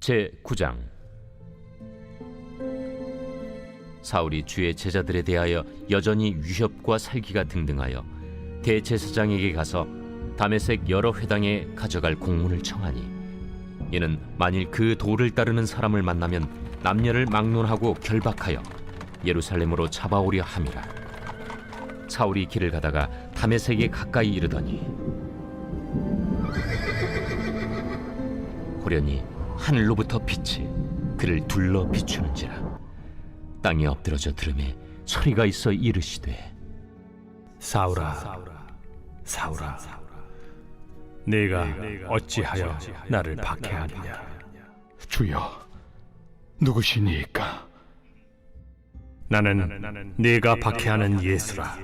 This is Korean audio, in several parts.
제9장. 사울이 주의 제자들에 대하여 여전히 위협과 살기가 등등하여 대제사장에게 가서 다메섹 여러 회당에 가져갈 공문을 청하니, 이는 만일 그 도를 따르는 사람을 만나면 남녀를 막론하고 결박하여 예루살렘으로 잡아오려 함이라. 사울이 길을 가다가 다메섹에 가까이 이르더니 호련히 하늘로부터 빛이 그를 둘러 비추는지라. 땅에 엎드러져 들음에 소리가 있어 이르시되, 사울아, 사울아, 네가 어찌하여 나를 박해하느냐? 주여, 누구시니까? 나는 네가 박해하는 예수라.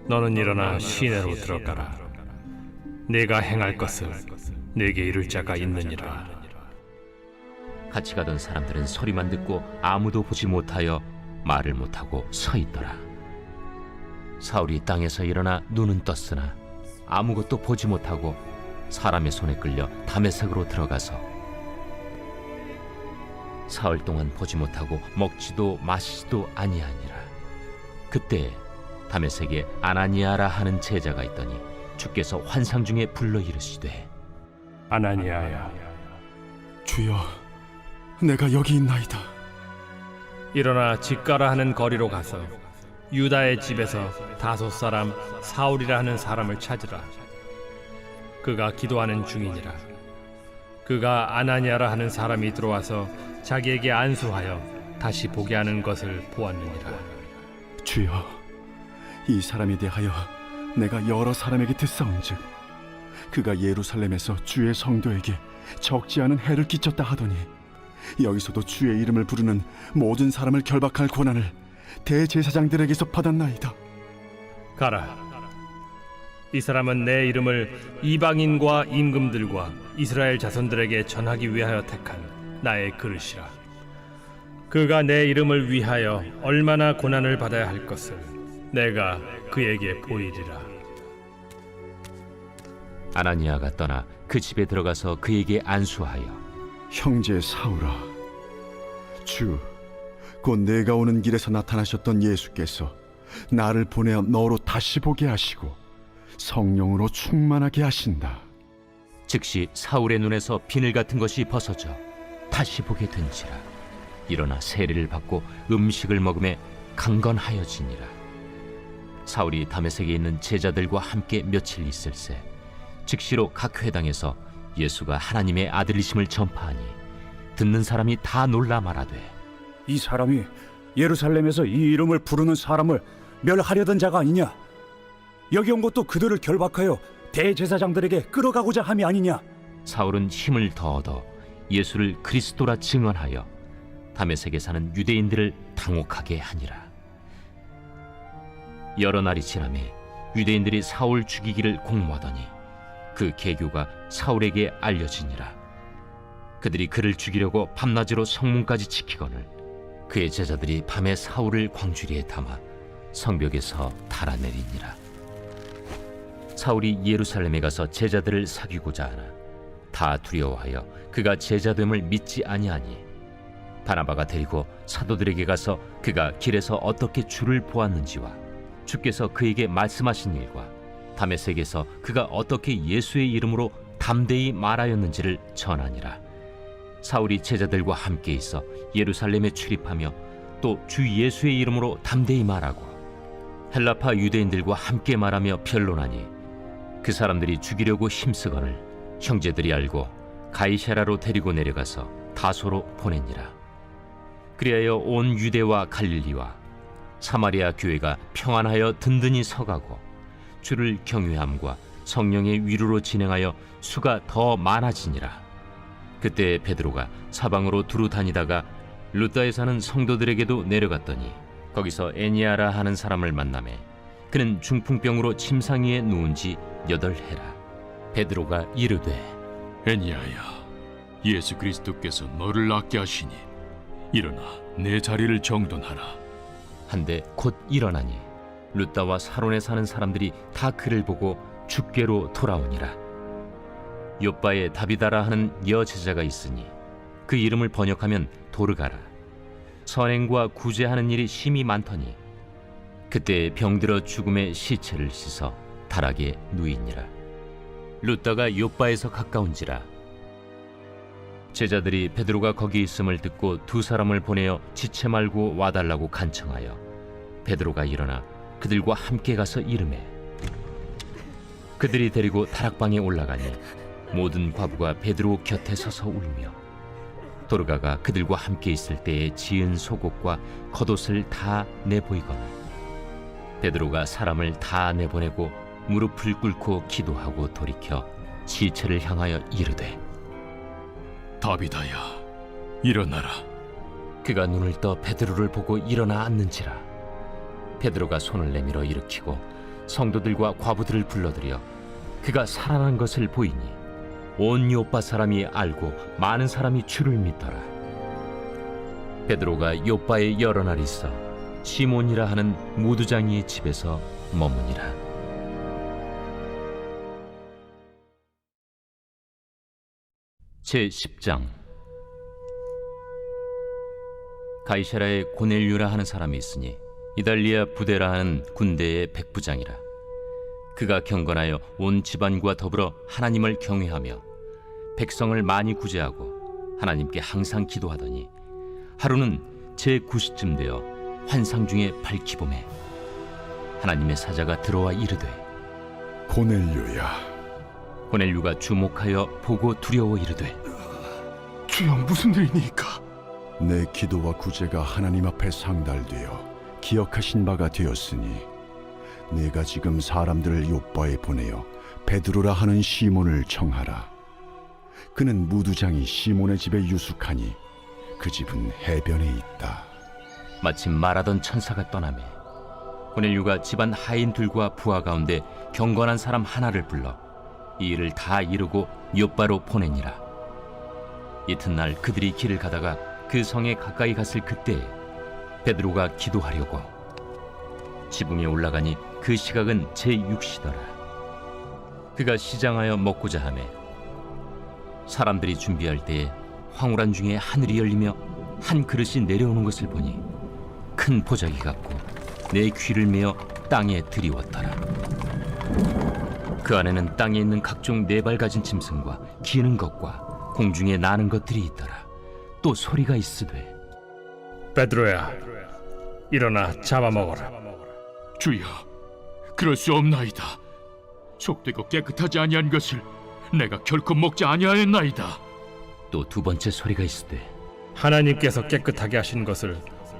너는 일어나 시내로 들어가라. 네가 행할 것을 네게 이룰 자가 있느니라. 같이 가던 사람들은 소리만 듣고 아무도 보지 못하여 말을 못하고 서 있더라. 사울이 땅에서 일어나 눈은 떴으나 아무것도 보지 못하고 사람의 손에 끌려 다메섹으로 들어가서 사흘 동안 보지 못하고 먹지도 마시지도 아니하니라. 그때 다메섹에 아나니아라 하는 제자가 있더니 주께서 환상 중에 불러 이르시되, 아나니아야, 주여, 내가 여기 있나이다. 일어나 집가라 하는 거리로 가서 유다의 집에서 다소 사람 사울이라 하는 사람을 찾으라. 그가 기도하는 중이니라. 그가 아나니아라 하는 사람이 들어와서 자기에게 안수하여 다시 보게 하는 것을 보았느니라. 주여, 이 사람에 대하여 내가 여러 사람에게 듣사온즉 그가 예루살렘에서 주의 성도에게 적지 않은 해를 끼쳤다 하더니 여기서도 주의 이름을 부르는 모든 사람을 결박할 권한을 대제사장들에게서 받았나이다. 가라. 이 사람은 내 이름을 이방인과 임금들과 이스라엘 자손들에게 전하기 위하여 택한 나의 그릇이라. 그가 내 이름을 위하여 얼마나 고난을 받아야 할 것을 내가 그에게 보이리라. 아나니아가 떠나 그 집에 들어가서 그에게 안수하여, 형제 사울아, 곧 내가 오는 길에서 나타나셨던 예수께서 나를 보내어 너로 다시 보게 하시고 성령으로 충만하게 하신다. 즉시 사울의 눈에서 비늘 같은 것이 벗어져 다시 보게 된지라. 일어나 세례를 받고 음식을 먹음에 강건하여지니라. 사울이 다메섹에 있는 제자들과 함께 며칠 있을새 즉시로 각 회당에서 예수가 하나님의 아들이심을 전파하니 듣는 사람이 다 놀라 말하되, 이 사람이 예루살렘에서 이 이름을 부르는 사람을 멸하려던 자가 아니냐? 여기 온 것도 그들을 결박하여 대제사장들에게 끌어가고자 함이 아니냐? 사울은 힘을 더 얻어 예수를 그리스도라 증언하여 다메섹에 사는 유대인들을 당혹하게 하니라. 여러 날이 지나매 유대인들이 사울 죽이기를 공모하더니 그 계교가 사울에게 알려지니라. 그들이 그를 죽이려고 밤낮으로 성문까지 지키거늘 그의 제자들이 밤에 사울을 광주리에 담아 성벽에서 달아내리니라. 사울이 예루살렘에 가서 제자들을 사귀고자 하나 다 두려워하여 그가 제자됨을 믿지 아니하니, 바나바가 데리고 사도들에게 가서 그가 길에서 어떻게 주를 보았는지와 주께서 그에게 말씀하신 일과 다메섹에서 그가 어떻게 예수의 이름으로 담대히 말하였는지를 전하니라. 사울이 제자들과 함께 있어 예루살렘에 출입하며 또 주 예수의 이름으로 담대히 말하고 헬라파 유대인들과 함께 말하며 변론하니, 그 사람들이 죽이려고 힘쓰거늘 형제들이 알고 가이사라로 데리고 내려가서 다소로 보내니라. 그리하여 온 유대와 갈릴리와 사마리아 교회가 평안하여 든든히 서가고 주를 경외함과 성령의 위로로 진행하여 수가 더 많아지니라. 그때 베드로가 사방으로 두루 다니다가 루다에 사는 성도들에게도 내려갔더니 거기서 에니아라 하는 사람을 만나매 그는 중풍병으로 침상 위에 누운 지 8해라. 베드로가 이르되, 에니야야, 예수 그리스도께서 너를 낫게 하시니 일어나 내 자리를 정돈하라. 한데 곧 일어나니 루다와 사론에 사는 사람들이 다 그를 보고 주께로 돌아오니라. 요빠에 다비다라 하는 여제자가 있으니 그 이름을 번역하면 도르가라. 선행과 구제하는 일이 심히 많더니 그때 병들어 죽음의 시체를 씻어 다락에 누이니라. 루다가 요빠에서 가까운지라. 제자들이 베드로가 거기 있음을 듣고 두 사람을 보내어 지체 말고 와달라고 간청하여 베드로가 일어나 그들과 함께 가서 이르매 그들이 데리고 다락방에 올라가니 모든 과부가 베드로 곁에 서서 울며 도르가가 그들과 함께 있을 때에 지은 속옷과 겉옷을 다 내보이거나 베드로가 사람을 다 내보내고 무릎을 꿇고 기도하고 돌이켜 시체를 향하여 이르되 다비다야, 일어나라. 그가 눈을 떠 베드로를 보고 일어나 앉는지라. 베드로가 손을 내밀어 일으키고 성도들과 과부들을 불러들여 그가 살아난 것을 보이니 온 요빠 사람이 알고 많은 사람이 주를 믿더라. 베드로가 요빠에 여러 날 있어 시몬이라 하는 무두장이의 집에서 머무니라. 제10장. 가이사라에 고넬류라 하는 사람이 있으니 이달리아 부대라 하는 군대의 백부장이라. 그가 경건하여 온 집안과 더불어 하나님을 경외하며 백성을 많이 구제하고 하나님께 항상 기도하더니 하루는 제9시쯤 되어 환상 중에 밝히봄에 하나님의 사자가 들어와 이르되 고넬료야, 고넬류가 주목하여 보고 두려워 이르되 주여, 무슨 일이니까? 내 기도와 구제가 하나님 앞에 상달되어 기억하신 바가 되었으니 내가 지금 사람들을 요빠에 보내어 베드로라 하는 시몬을 청하라. 그는 무두장이 시몬의 집에 유숙하니 그 집은 해변에 있다. 마침 말하던 천사가 떠나매 고넬류가 집안 하인들과 부하 가운데 경건한 사람 하나를 불러 이 일을 다 이루고 요빠로 보내니라. 이튿날 그들이 길을 가다가 그 성에 가까이 갔을 그때에 베드로가 기도하려고 지붕에 올라가니 그 시각은 제6시더라. 그가 시장하여 먹고자 하매 사람들이 준비할 때에 황홀한 중에 하늘이 열리며 한 그릇이 내려오는 것을 보니 큰 보자기 같고 내 귀를 메어 땅에 들이웠더라. 그 안에는 땅에 있는 각종 네 발 가진 짐승과 기는 것과 공중에 나는 것들이 있더라. 또 소리가 있으되 베드로야, 일어나 잡아먹어라. 주여, 그럴 수 없나이다. 속되고 깨끗하지 아니한 것을 내가 결코 먹지 아니하였나이다. 또 두 번째 소리가 있으되 하나님께서 깨끗하게 하신 것을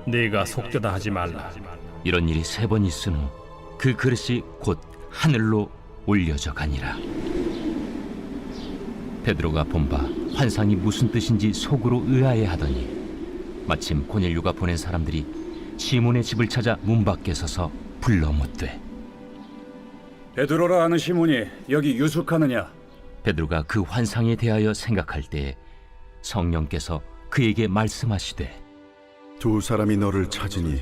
네가 속되다 하지 말라. 이런 일이 세 번 있은 후 그 그릇이 곧 하늘로 올려져 가니라. 베드로가 본바 환상이 무슨 뜻인지 속으로 의아해하더니 마침 고넬류가 보낸 사람들이 시몬의 집을 찾아 문 밖에 서서 불러 묻되 베드로라 하는 시몬이 여기 유숙하느냐? 베드로가 그 환상에 대하여 생각할 때에 성령께서 그에게 말씀하시되 두 사람이 너를 찾으니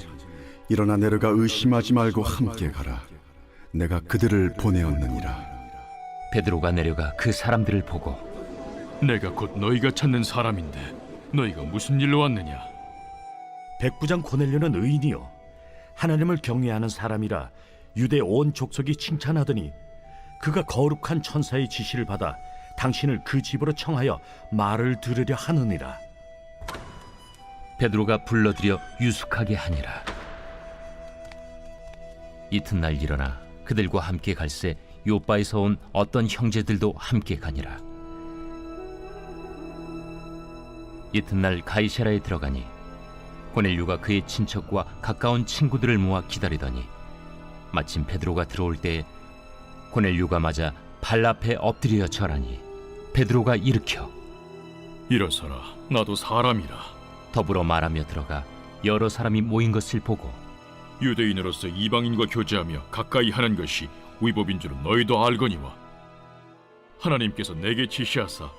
일어나 내려가 의심하지 말고 함께 가라. 내가 그들을 보내었느니라. 베드로가 내려가 그 사람들을 보고 내가 곧 너희가 찾는 사람인데 너희가 무슨 일로 왔느냐? 백부장 고넬료는 의인이요 하나님을 경외하는 사람이라 유대 온 족속이 칭찬하더니 그가 거룩한 천사의 지시를 받아 당신을 그 집으로 청하여 말을 들으려 하느니라. 베드로가 불러들여 유숙하게 하니라. 이튿날 일어나 그들과 함께 갈새 요빠에서 온 어떤 형제들도 함께 가니라. 이튿날 가이사라에 들어가니 고넬류가 그의 친척과 가까운 친구들을 모아 기다리더니 마침 베드로가 들어올 때에 고넬류가 맞아 발 앞에 엎드려 절하니 베드로가 일으켜 일어서라, 나도 사람이라. 더불어 말하며 들어가 여러 사람이 모인 것을 보고 유대인으로서 이방인과 교제하며 가까이 하는 것이 위법인 줄은 너희도 알거니와 하나님께서 내게 지시하사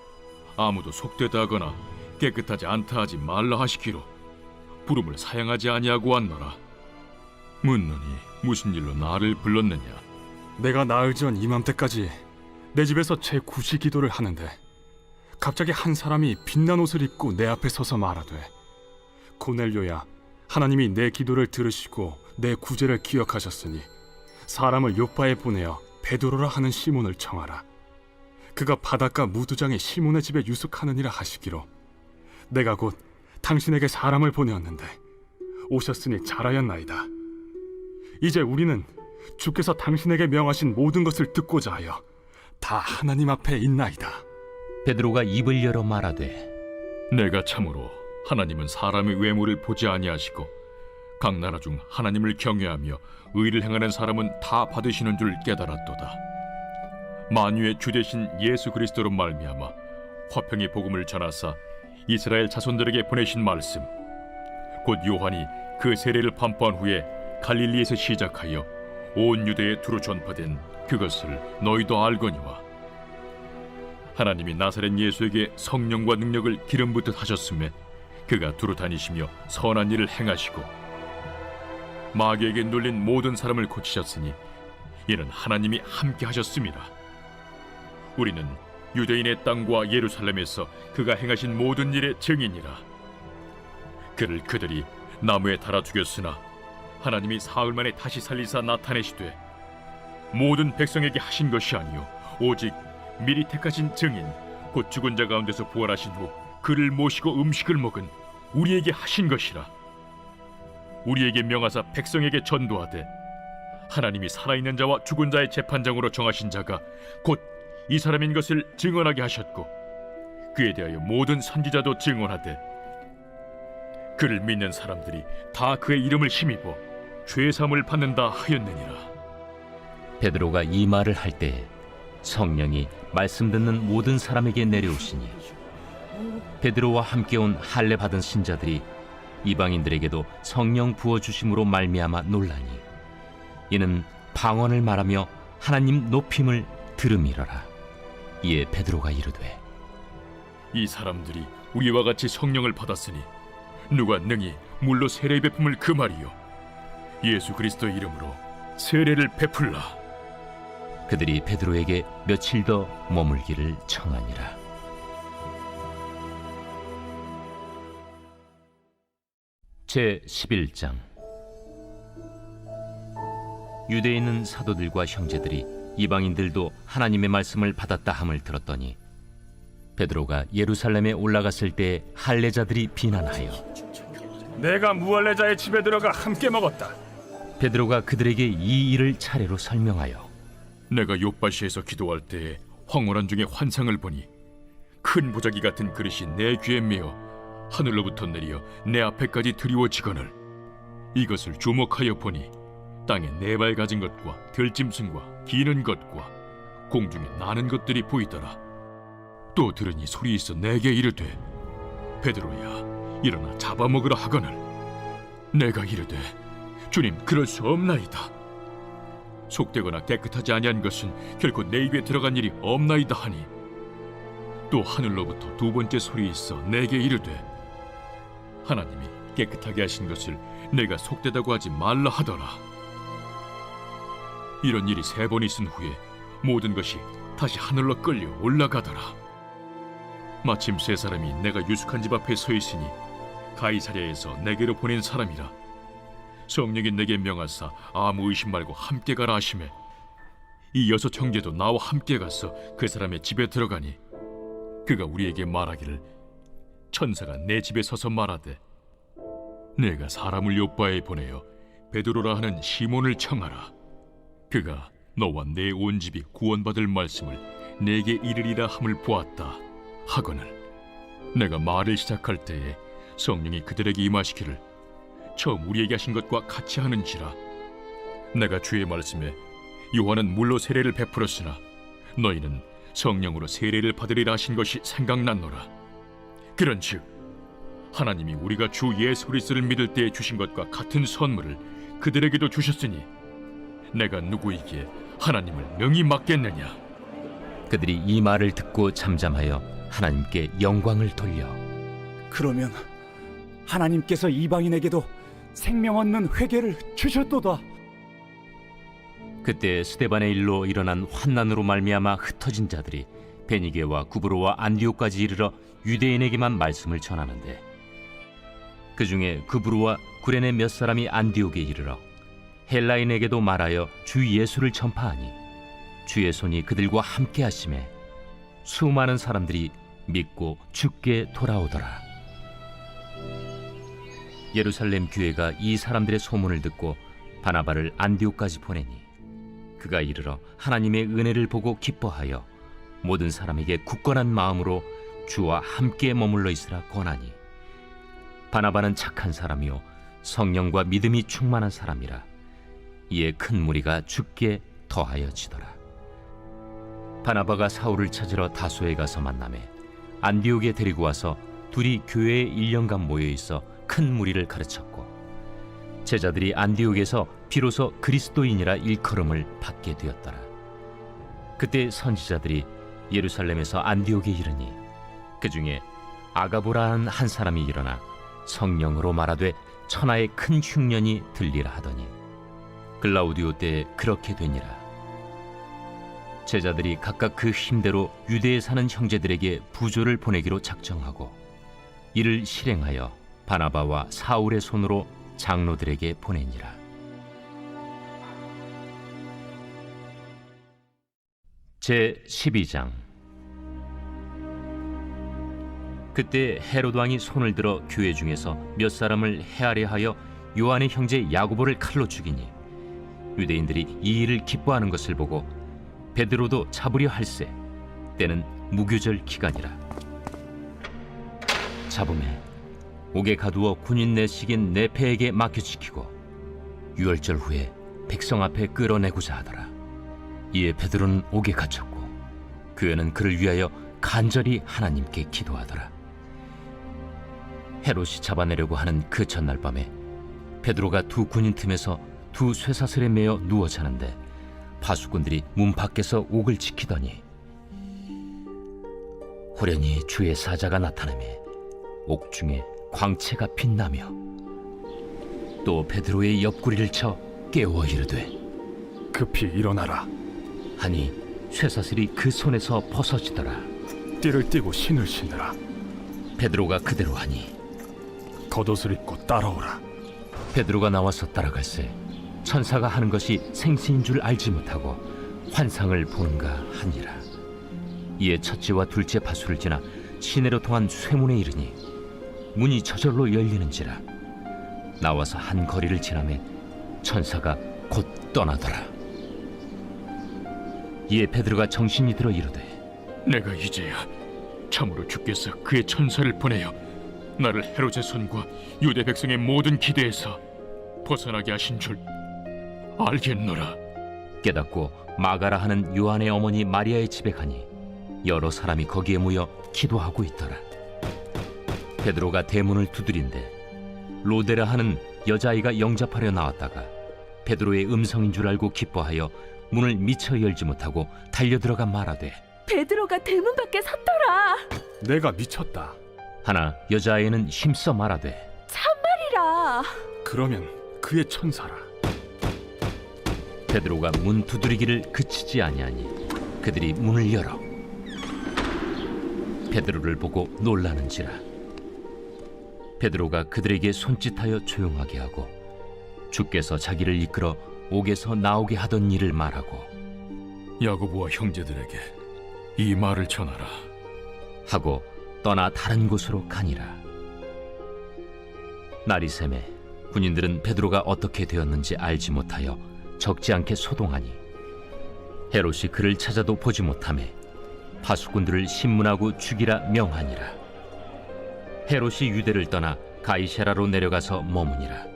아무도 속되다 하거나 깨끗하지 않다 하지 말라 하시기로 부름을 사양하지 아니하고 왔노라. 묻노니 무슨 일로 나를 불렀느냐? 내가 나흘 전 이맘때까지 내 집에서 제 구시 기도를 하는데 갑자기 한 사람이 빛난 옷을 입고 내 앞에 서서 말하되, 고넬료야, 하나님이 내 기도를 들으시고 내 구제를 기억하셨으니 사람을 요빠에 보내어 베드로라 하는 시몬을 청하라. 그가 바닷가 무두장의 시몬의 집에 유숙하느니라 하시기로, 내가 곧 당신에게 사람을 보내었는데 오셨으니 잘하였나이다. 이제 우리는 주께서 당신에게 명하신 모든 것을 듣고자 하여 다 하나님 앞에 있나이다. 베드로가 입을 열어 말하되 내가 참으로 하나님은 사람의 외모를 보지 아니하시고 각 나라 중 하나님을 경외하며 의를 행하는 사람은 다 받으시는 줄 깨달았도다. 만유의 주 되신 예수 그리스도로 말미암아 화평의 복음을 전하사 이스라엘 자손들에게 보내신 말씀, 곧 요한이 그 세례를 반포한 후에 갈릴리에서 시작하여 온 유대에 두루 전파된 그것을 너희도 알거니와, 하나님이 나사렛 예수에게 성령과 능력을 기름 붓듯 하셨음에 그가 두루 다니시며 선한 일을 행하시고 마귀에게 눌린 모든 사람을 고치셨으니 이는 하나님이 함께 하셨음이라. 우리는 유대인의 땅과 예루살렘에서 그가 행하신 모든 일의 증인이라. 그를 그들이 나무에 달아 죽였으나 하나님이 사흘 만에 다시 살리사 나타내시되 모든 백성에게 하신 것이 아니요 오직 미리 택하신 증인 곧 죽은 자 가운데서 부활하신 후 그를 모시고 음식을 먹은 우리에게 하신 것이라. 우리에게 명하사 백성에게 전도하되 하나님이 살아있는 자와 죽은 자의 재판장으로 정하신 자가 곧 이 사람인 것을 증언하게 하셨고, 그에 대하여 모든 선지자도 증언하되 그를 믿는 사람들이 다 그의 이름을 힘입어 죄사함을 받는다 하였느니라. 베드로가 이 말을 할 때에 성령이 말씀 듣는 모든 사람에게 내려오시니 베드로와 함께 온 할례 받은 신자들이 이방인들에게도 성령 부어 주심으로 말미암아 놀라니, 이는 방언을 말하며 하나님 높임을 들음이러라. 이에 베드로가 이르되 이 사람들이 우리와 같이 성령을 받았으니 누가 능히 물로 세례 베품을 금하리요? 예수 그리스도의 이름으로 세례를 베풀라. 그들이 베드로에게 며칠 더 머물기를 청하니라. 제 11장. 유대에 있는 사도들과 형제들이 이방인들도 하나님의 말씀을 받았다 함을 들었더니 베드로가 예루살렘에 올라갔을 때 할례자들이 비난하여 내가 무할례자의 집에 들어가 함께 먹었다. 베드로가 그들에게 이 일을 차례로 설명하여 내가 요빠시에서 기도할 때에 황홀한 중에 환상을 보니 큰 보자기 같은 그릇이 내 귀에 메어 하늘로부터 내려 내 앞에까지 드리워지거늘 이것을 주목하여 보니 땅에 네 발 가진 것과 들짐승과 기는 것과 공중에 나는 것들이 보이더라. 또 들으니 소리 있어 내게 이르되 베드로야 일어나 잡아먹으라 하거늘 내가 이르되 주님 그럴 수 없나이다. 속되거나 깨끗하지 아니한 것은 결코 내 입에 들어간 일이 없나이다 하니 또 하늘로부터 두 번째 소리 있어 내게 이르되 하나님이 깨끗하게 하신 것을 내가 속되다고 하지 말라 하더라. 이런 일이 세 번 있은 후에 모든 것이 다시 하늘로 끌려 올라가더라. 마침 세 사람이 내가 유숙한 집 앞에 서 있으니 가이사랴에서 내게로 보낸 사람이라. 성령이 내게 명하사 아무 의심 말고 함께 가라 하시매 이 여섯 형제도 나와 함께 가서 그 사람의 집에 들어가니 그가 우리에게 말하기를 천사가 내 집에 서서 말하되 내가 사람을 요빠에 보내어 베드로라 하는 시몬을 청하라. 그가 너와 내 온 집이 구원받을 말씀을 내게 이르리라 함을 보았다 하거늘 내가 말을 시작할 때에 성령이 그들에게 임하시기를 처음 우리에게 하신 것과 같이 하는지라. 내가 주의 말씀에 요한은 물로 세례를 베풀었으나 너희는 성령으로 세례를 받으리라 하신 것이 생각났노라. 그런즉 하나님이 우리가 주 예수 그리스도를 믿을 때에 주신 것과 같은 선물을 그들에게도 주셨으니 내가 누구이기에 하나님을 능히 맡겠느냐. 그들이 이 말을 듣고 잠잠하여 하나님께 영광을 돌려 그러면 하나님께서 이방인에게도 생명 얻는 회개를 주셨도다. 그때 스데반의 일로 일어난 환난으로 말미암아 흩어진 자들이 베니게와 구브로와 안디옥까지 이르러 유대인에게만 말씀을 전하는데, 그 중에 구브로와 구레네 몇 사람이 안디옥에 이르러 헬라인에게도 말하여 주 예수를 전파하니 주의 손이 그들과 함께 하심에 수많은 사람들이 믿고 주께 돌아오더라. 예루살렘 교회가 이 사람들의 소문을 듣고 바나바를 안디옥까지 보내니 그가 이르러 하나님의 은혜를 보고 기뻐하여 모든 사람에게 굳건한 마음으로 주와 함께 머물러 있으라 권하니, 바나바는 착한 사람이요 성령과 믿음이 충만한 사람이라. 이에 큰 무리가 주께 더하여지더라. 바나바가 사울을 찾으러 다소에 가서 만나매 안디옥에 데리고 와서 둘이 교회에 1년간 모여 있어 큰 무리를 가르쳤고, 제자들이 안디옥에서 비로소 그리스도인이라 일컬음을 받게 되었더라. 그때 선지자들이 예루살렘에서 안디옥에 이르니 그 중에 아가보라는 한 사람이 일어나 성령으로 말하되 천하의 큰 흉년이 들리라 하더니 글라우디오 때에 그렇게 되니라. 제자들이 각각 그 힘대로 유대에 사는 형제들에게 부조를 보내기로 작정하고 이를 실행하여 바나바와 사울의 손으로 장로들에게 보내니라. 제 12장. 그때 헤롯 왕이 손을 들어 교회 중에서 몇 사람을 해하려 하여 요한의 형제 야고보를 칼로 죽이니, 유대인들이 이 일을 기뻐하는 것을 보고 베드로도 잡으려 할세. 때는 무교절 기간이라. 잡음에 옥에 가두어 군인 내식인 네페에게 맡겨지키고 유월절 후에 백성 앞에 끌어내고자 하더라. 이에 베드로는 옥에 갇혔고 교회는 그를 위하여 간절히 하나님께 기도하더라. 헤롯이 잡아내려고 하는 그 전날 밤에 베드로가 두 군인 틈에서 두 쇠사슬에 매어 누워 자는데 파수꾼들이 문 밖에서 옥을 지키더니 호련히 주의 사자가 나타나매 옥중에 광채가 빛나며 또 베드로의 옆구리를 쳐 깨워 이르되 급히 일어나라. 하니 쇠사슬이 그 손에서 벗어지더라. 띠를 띠고 신을 신으라. 베드로가 그대로 하니 겉옷을 입고 따라오라. 베드로가 나와서 따라갈새 천사가 하는 것이 생시인 줄 알지 못하고 환상을 보는가 하니라. 이에 첫째와 둘째 파수를 지나 시내로 통한 쇠문에 이르니 문이 저절로 열리는지라. 나와서 한 거리를 지나매 천사가 곧 떠나더라. 이에 베드로가 정신이 들어 이르되 내가 이제야 참으로 주께서 그의 천사를 보내어 나를 헤롯의 손과 유대 백성의 모든 기대에서 벗어나게 하신 줄 알겠노라. 깨닫고 마가라 하는 요한의 어머니 마리아의 집에 가니 여러 사람이 거기에 모여 기도하고 있더라. 베드로가 대문을 두드린데 로데라 하는 여자아이가 영접하려 나왔다가 베드로의 음성인 줄 알고 기뻐하여 문을 미처 열지 못하고 달려들어가 말하되 베드로가 대문 밖에 섰더라. 내가 미쳤다. 하나 여자아이는 힘써 말하되 참말이라. 그러면 그의 천사라. 베드로가 문 두드리기를 그치지 아니하니 그들이 문을 열어 베드로를 보고 놀라는지라. 베드로가 그들에게 손짓하여 조용하게 하고 주께서 자기를 이끌어 옥에서 나오게 하던 일을 말하고 야고보와 형제들에게 이 말을 전하라. 하고 떠나 다른 곳으로 가니라. 날이 새매 군인들은 베드로가 어떻게 되었는지 알지 못하여 적지 않게 소동하니 헤롯이 그를 찾아도 보지 못하매 파수꾼들을 신문하고 죽이라 명하니라. 헤롯이 유대를 떠나 가이사라로 내려가서 머무니라.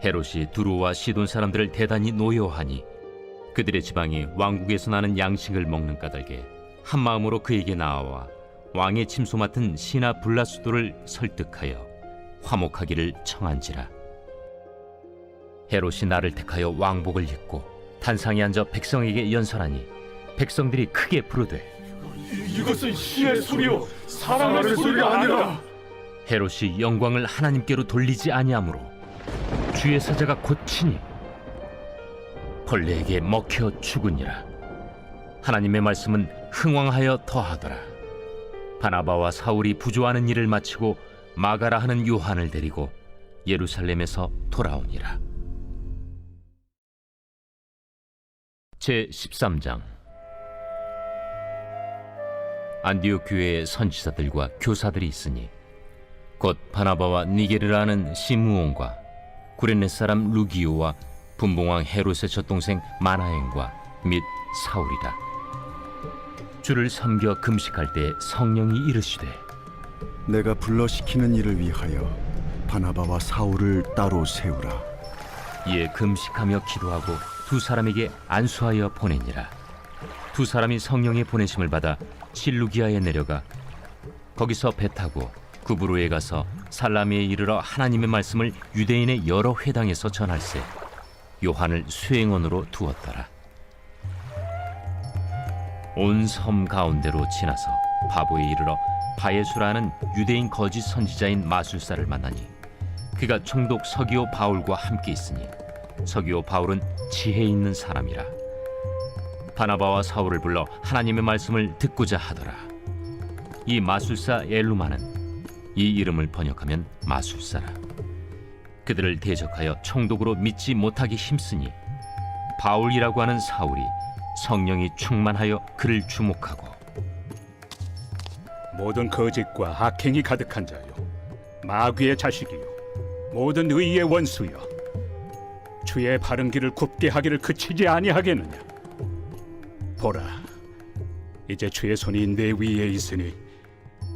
헤롯이 두루와 시돈 사람들을 대단히 노여하니 그들의 지방이 왕국에서 나는 양식을 먹는 까닭에 한 마음으로 그에게 나아와 왕의 침소 맡은 시나 블라수도를 설득하여 화목하기를 청한지라. 헤롯이 나를 택하여 왕복을 입고 단상에 앉아 백성에게 연설하니 백성들이 크게 부르되 이것은 시의 소리요 사람의 소리가 아니라. 헤롯이 영광을 하나님께로 돌리지 아니하므로 주의 사자가 곧 치니 벌레에게 먹혀 죽으니라. 하나님의 말씀은 흥왕하여 더하더라. 바나바와 사울이 부조하는 일을 마치고 마가라 하는 요한을 데리고 예루살렘에서 돌아오니라. 제 13장. 안디옥 교회에 선지자들과 교사들이 있으니 곧 바나바와 니게르라는 시므온과 구레네 사람 루기오와 분봉왕 헤롯의 젖동생 마나엔과 및 사울이라. 주를 섬겨 금식할 때 성령이 이르시되 내가 불러시키는 일을 위하여 바나바와 사울을 따로 세우라. 이에 금식하며 기도하고 두 사람에게 안수하여 보내니라. 두 사람이 성령의 보내심을 받아 실루기아에 내려가 거기서 배 타고 구브로에 가서 살라미에 이르러 하나님의 말씀을 유대인의 여러 회당에서 전할세 요한을 수행원으로 두었더라. 온 섬 가운데로 지나서 바보에 이르러 바예수라는 유대인 거짓 선지자인 마술사를 만나니 그가 총독 서기오 바울과 함께 있으니 서기오 바울은 지혜 있는 사람이라. 바나바와 사울을 불러 하나님의 말씀을 듣고자 하더라. 이 마술사 엘루마는 이 이름을 번역하면 마술사라. 그들을 대적하여 총독으로 믿지 못하기 힘쓰니 바울이라고 하는 사울이 성령이 충만하여 그를 주목하고 모든 거짓과 악행이 가득한 자요, 마귀의 자식이요, 모든 의의 원수여, 주의 바른 길을 굽게 하기를 그치지 아니하겠느냐? 보라, 이제 주의 손이 내 위에 있으니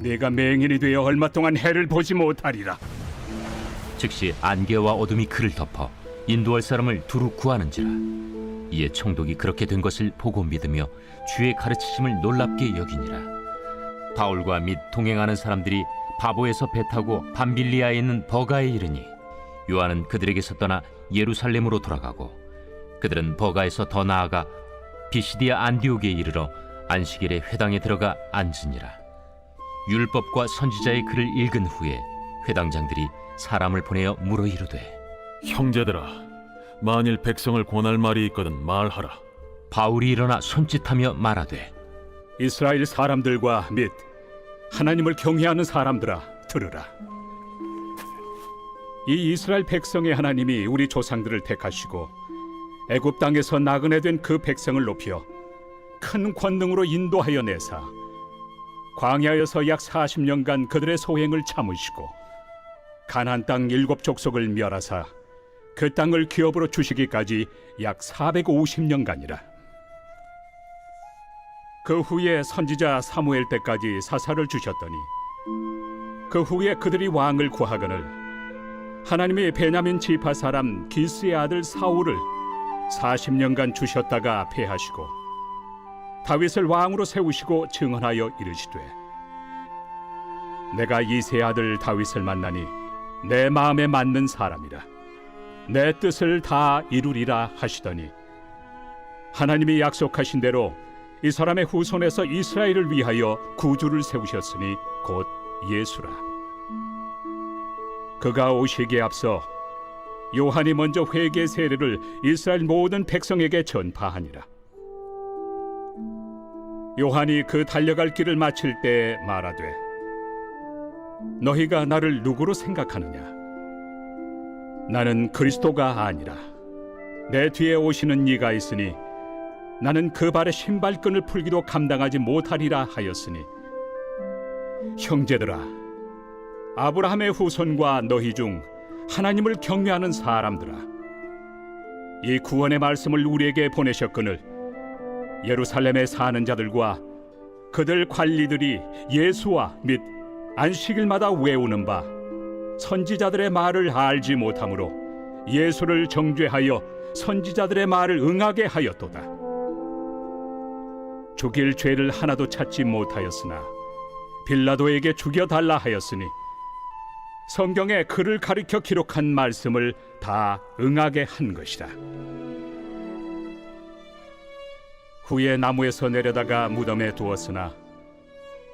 네가 맹인이 되어 얼마 동안 해를 보지 못하리라. 즉시 안개와 어둠이 그를 덮어 인도할 사람을 두루 구하는지라. 이에 총독이 그렇게 된 것을 보고 믿으며 주의 가르치심을 놀랍게 여기니라. 바울과 및 동행하는 사람들이 바보에서 배 타고 밤빌리아에 있는 버가에 이르니 요한은 그들에게서 떠나 예루살렘으로 돌아가고 그들은 버가에서 더 나아가 비시디아 안디옥에 이르러 안식일에 회당에 들어가 앉으니라. 율법과 선지자의 글을 읽은 후에 회당장들이 사람을 보내어 물어 이르되 형제들아, 만일 백성을 권할 말이 있거든 말하라. 바울이 일어나 손짓하며 말하되 이스라엘 사람들과 및 하나님을 경외하는 사람들아, 들으라. 이 이스라엘 백성의 하나님이 우리 조상들을 택하시고 애굽 땅에서 나그네 된 그 백성을 높여 큰 권능으로 인도하여 내사 광야에서 약 40년간 그들의 소행을 참으시고 가나안 땅 7족속을 멸하사 그 땅을 기업으로 주시기까지 약 450년간이라. 그 후에 선지자 사무엘 때까지 사사를 주셨더니 그 후에 그들이 왕을 구하거늘 하나님이 베냐민 지파 사람 기스의 아들 사울을 40년간 주셨다가 패하시고 다윗을 왕으로 세우시고 증언하여 이르시되 내가 이새의 아들 다윗을 만나니 내 마음에 맞는 사람이라. 내 뜻을 다 이루리라 하시더니 하나님이 약속하신 대로 이 사람의 후손에서 이스라엘을 위하여 구주를 세우셨으니 곧 예수라. 그가 오시기에 앞서 요한이 먼저 회개 세례를 이스라엘 모든 백성에게 전파하니라. 요한이 그 달려갈 길을 마칠 때 말하되 너희가 나를 누구로 생각하느냐? 나는 그리스도가 아니라 내 뒤에 오시는 이가 있으니 나는 그 발의 신발끈을 풀기도 감당하지 못하리라 하였으니 형제들아, 아브라함의 후손과 너희 중 하나님을 경외하는 사람들아, 이 구원의 말씀을 우리에게 보내셨거늘 예루살렘에 사는 자들과 그들 관리들이 예수와 및 안식일마다 외우는 바 선지자들의 말을 알지 못하므로 예수를 정죄하여 선지자들의 말을 응하게 하였도다. 죽일 죄를 하나도 찾지 못하였으나 빌라도에게 죽여달라 하였으니 성경에 그를 가리켜 기록한 말씀을 다 응하게 한 것이다. 후에 나무에서 내려다가 무덤에 두었으나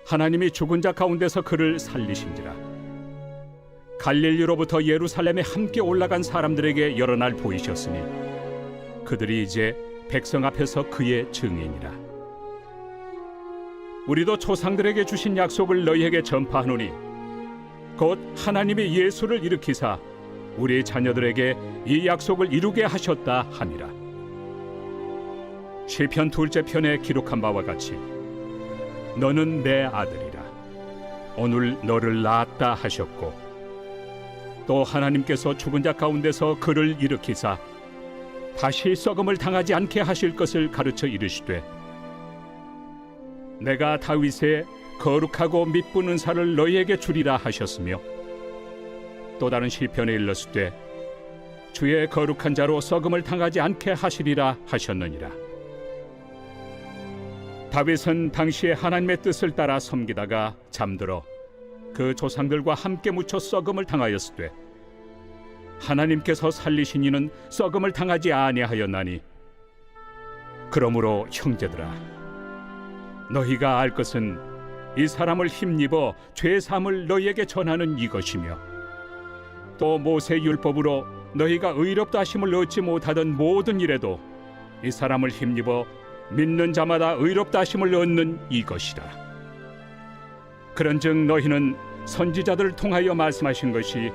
하나님이 죽은 자 가운데서 그를 살리신지라. 갈릴리로부터 예루살렘에 함께 올라간 사람들에게 여러 날 보이셨으니 그들이 이제 백성 앞에서 그의 증인이라. 우리도 조상들에게 주신 약속을 너희에게 전파하노니 곧 하나님이 예수를 일으키사 우리 자녀들에게 이 약속을 이루게 하셨다 하니라. 시편 2째 편에 기록한 바와 같이 너는 내 아들이라 오늘 너를 낳았다 하셨고, 또 하나님께서 죽은 자 가운데서 그를 일으키사 다시 썩음을 당하지 않게 하실 것을 가르쳐 이르시되, 내가 다윗의 거룩하고 미쁜 은사를 너희에게 주리라 하셨으며, 또 다른 시편에 일렀으되 주의 거룩한 자로 썩음을 당하지 않게 하시리라 하셨느니라. 다윗은 당시에 하나님의 뜻을 따라 섬기다가 잠들어 그 조상들과 함께 묻혀 썩음을 당하였으되, 하나님께서 살리신 이는 썩음을 당하지 아니하였나니, 그러므로 형제들아, 너희가 알 것은 이 사람을 힘입어 죄 사함을 너희에게 전하는 이것이며, 또 모세 율법으로 너희가 의롭다 하심을 얻지 못하던 모든 일에도 이 사람을 힘입어 믿는 자마다 의롭다 하심을 얻는 이것이라. 그런즉 너희는 선지자들을 통하여 말씀하신 것이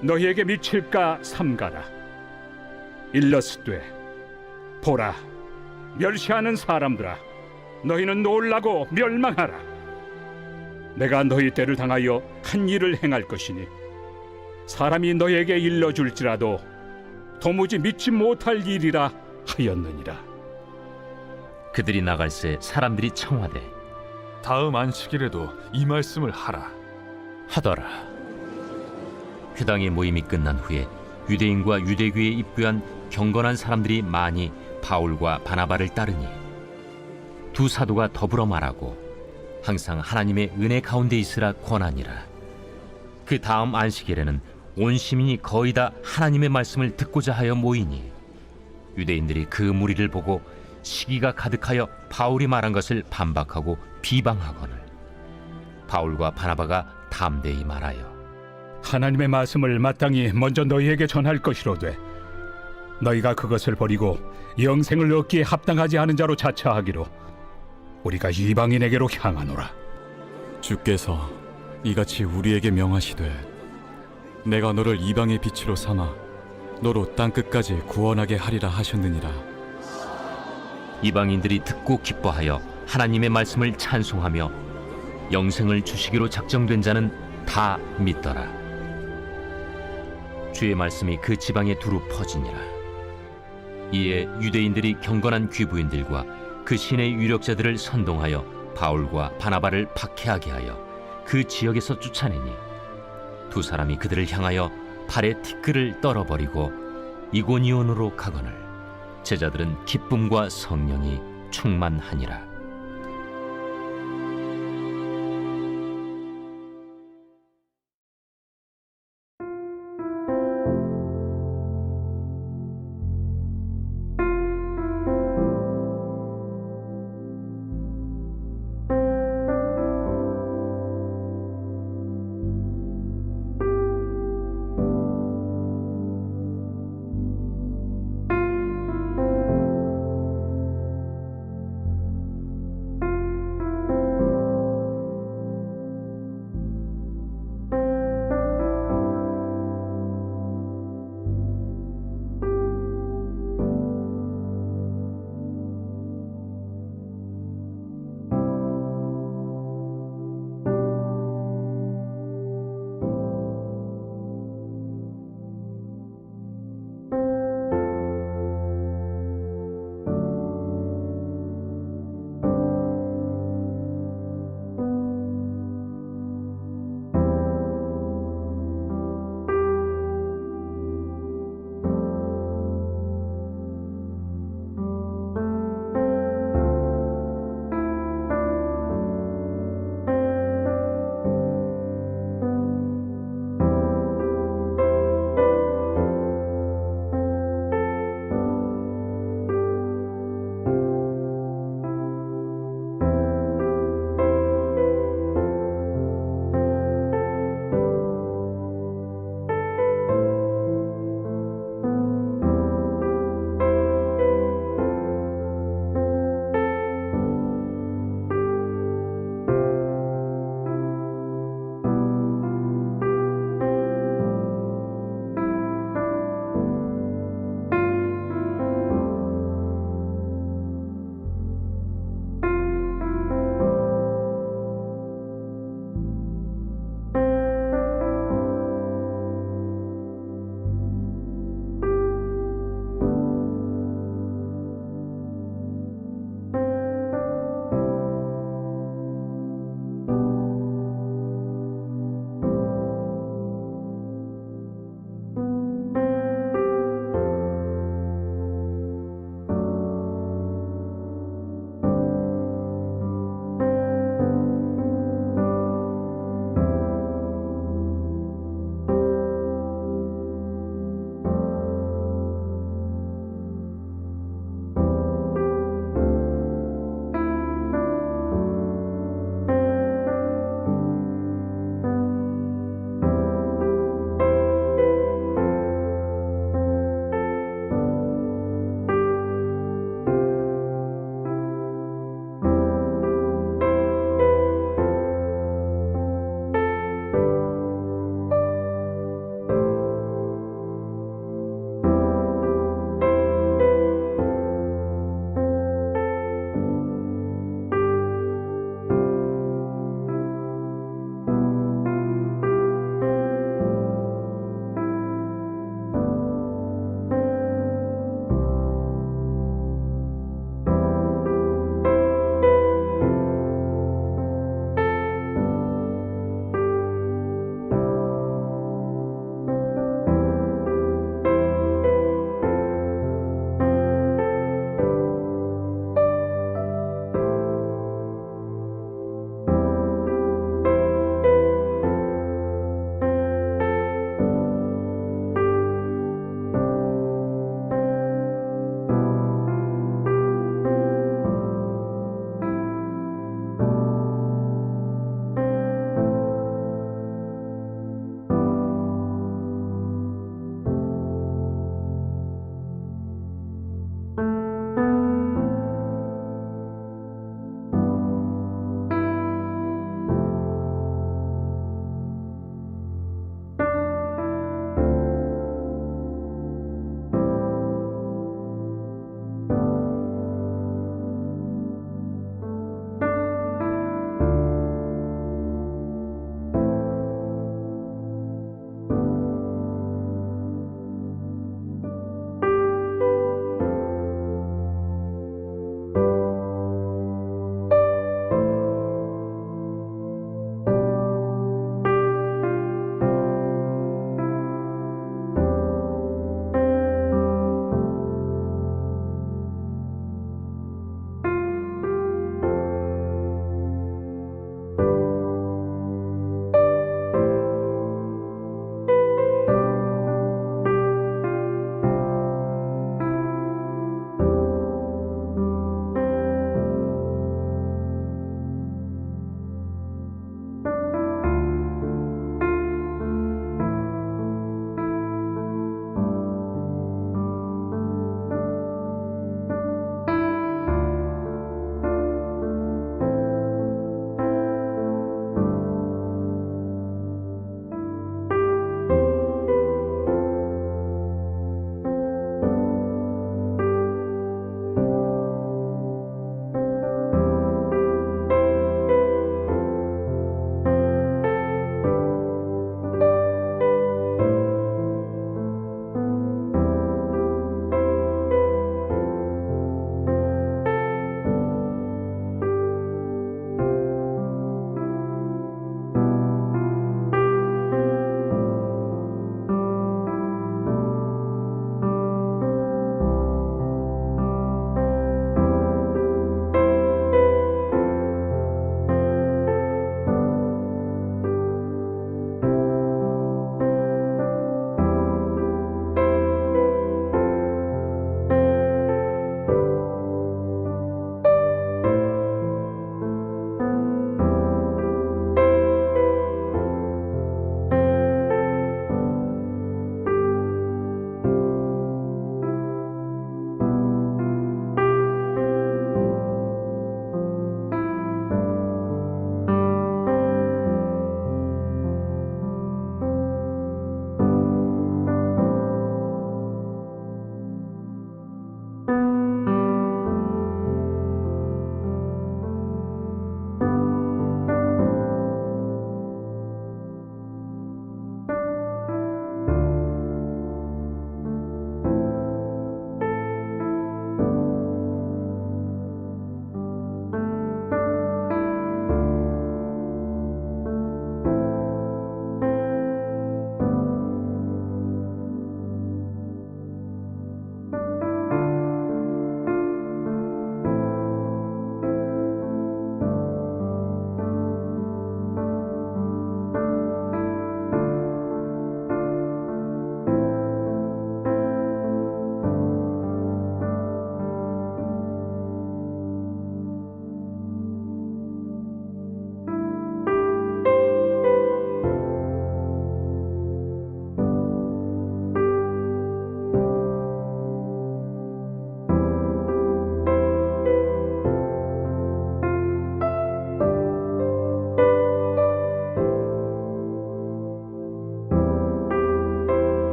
너희에게 미칠까 삼가라. 일러스되 보라, 멸시하는 사람들아, 너희는 놀라고 멸망하라. 내가 너희 때를 당하여 한 일을 행할 것이니 사람이 너희에게 일러줄지라도 도무지 믿지 못할 일이라 하였느니라. 그들이 나갈새 사람들이 청하되 다음 안식일에도 이 말씀을 하라. 하더라. 회당의 모임이 끝난 후에 유대인과 유대교에 입교한 경건한 사람들이 많이 바울과 바나바를 따르니 두 사도가 더불어 말하고 항상 하나님의 은혜 가운데 있으라 권하니라. 그 다음 안식일에는 온 시민이 거의 다 하나님의 말씀을 듣고자 하여 모이니 유대인들이 그 무리를 보고 시기가 가득하여 바울이 말한 것을 반박하고 비방하거늘 바울과 바나바가 담대히 말하여 하나님의 말씀을 마땅히 먼저 너희에게 전할 것이로되, 너희가 그것을 버리고 영생을 얻기에 합당하지 않은 자로 자처하기로 우리가 이방인에게로 향하노라. 주께서 이같이 우리에게 명하시되 내가 너를 이방의 빛으로 삼아 너로 땅끝까지 구원하게 하리라 하셨느니라. 이방인들이 듣고 기뻐하여 하나님의 말씀을 찬송하며 영생을 주시기로 작정된 자는 다 믿더라. 주의 말씀이 그 지방에 두루 퍼지니라. 이에 유대인들이 경건한 귀부인들과 그 신의 유력자들을 선동하여 바울과 바나바를 박해하게 하여 그 지역에서 쫓아내니 두 사람이 그들을 향하여 발에 티끌을 떨어버리고 이고니온으로 가거늘 제자들은 기쁨과 성령이 충만하니라.